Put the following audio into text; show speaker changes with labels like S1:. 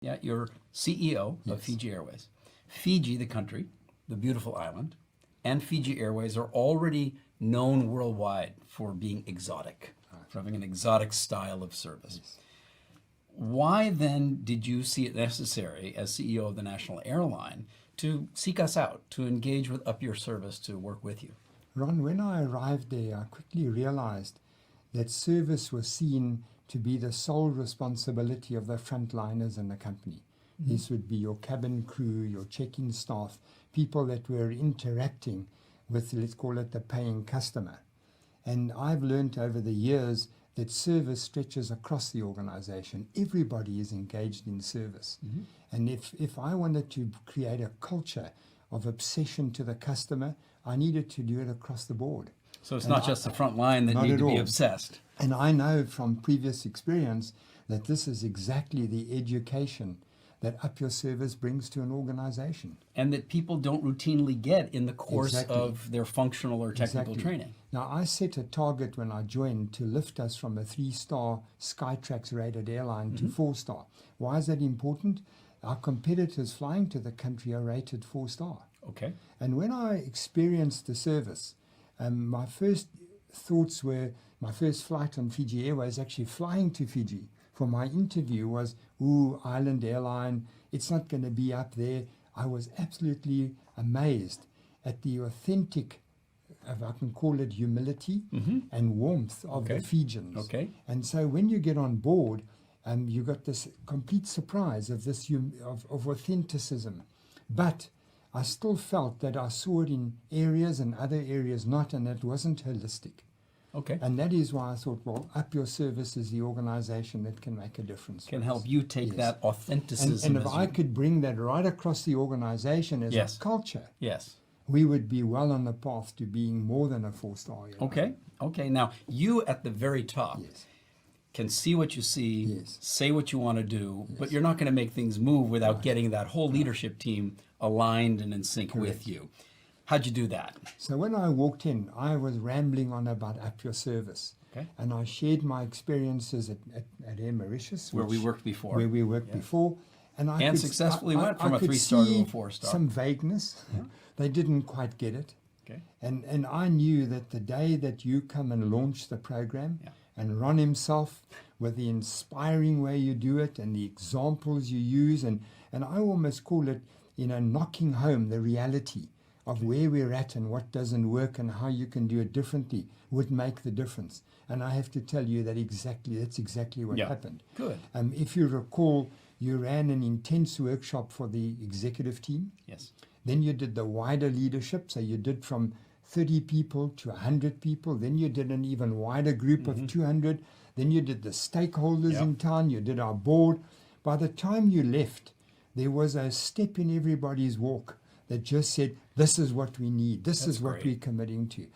S1: Yeah, you're CEO of
S2: Yes.
S1: Fiji Airways. Fiji, the country, the beautiful island, and Fiji Airways are already known worldwide for being exotic, for having an exotic style of service.
S2: Yes.
S1: Why then did you see it necessary, as CEO of the national airline, to seek us out, to engage with Up Your Service, to work with you?
S2: Ron, when I arrived there, I quickly realized that service was seen to be the sole responsibility of the frontliners in the company. Mm-hmm. This would be your cabin crew, your check-in staff, people that were interacting with, let's call it, the paying customer. And I've learned over the years that service stretches across the organization. Everybody is engaged in service. Mm-hmm. And if I wanted to create a culture of obsession to the customer, I needed to do it across the board.
S1: So it's not just the front line that need to be obsessed.
S2: And I know from previous experience that this is exactly the education that Up Your Service brings to an organization.
S1: And that people don't routinely get in the course of their functional or technical training.
S2: Now, I set a target when I joined to lift us from a 3-star Skytrax rated airline to 4-star. Why is that important? Our competitors flying to the country are rated 4-star.
S1: Okay.
S2: And when I experienced the service, my first thoughts were, my first flight on Fiji Airways, actually flying to Fiji for my interview, was, ooh, island airline, it's not going to be up there. I was absolutely amazed at the authentic, if I can call it, humility and warmth of the Fijians.
S1: Okay.
S2: And so when you get on board, you got this complete surprise of this of authenticism. But I still felt that I saw it in areas and other areas not, and it wasn't holistic.
S1: Okay.
S2: And that is why I thought, well, Up Your Service is the organization that can make a difference.
S1: Can help you take that authenticism.
S2: And if I could bring that right across the organization as a culture, we would be well on the path to being more than a 4-star airline.
S1: Okay. Okay. Now, you at the very top can see what you see, say what you want to do, but you're not going to make things move without getting that whole leadership team aligned and in sync with you. How'd you do that?
S2: So when I walked in, I was rambling on about Up Your Service. Okay. And I shared my experiences at Air Mauritius.
S1: Where we worked before.
S2: Where we worked before.
S1: And successfully went from a 3-star to a 4-star.
S2: Some vagueness. They didn't quite get it.
S1: Okay.
S2: And I knew that the day that you come and launch the program, and Ron himself, with the inspiring way you do it and the examples you use, and I almost call it, knocking home the reality of where we're at and what doesn't work and how you can do it differently would make the difference. And I have to tell you that that's exactly what happened.
S1: Good.
S2: If you recall, you ran an intense workshop for the executive team.
S1: Yes.
S2: Then you did the wider leadership, so you did from 30 people to 100 people. Then you did an even wider group of 200. Then you did the stakeholders in town. You did our board. By the time you left, there was a step in everybody's walk that just said, this is what we need. This is what we're committing to.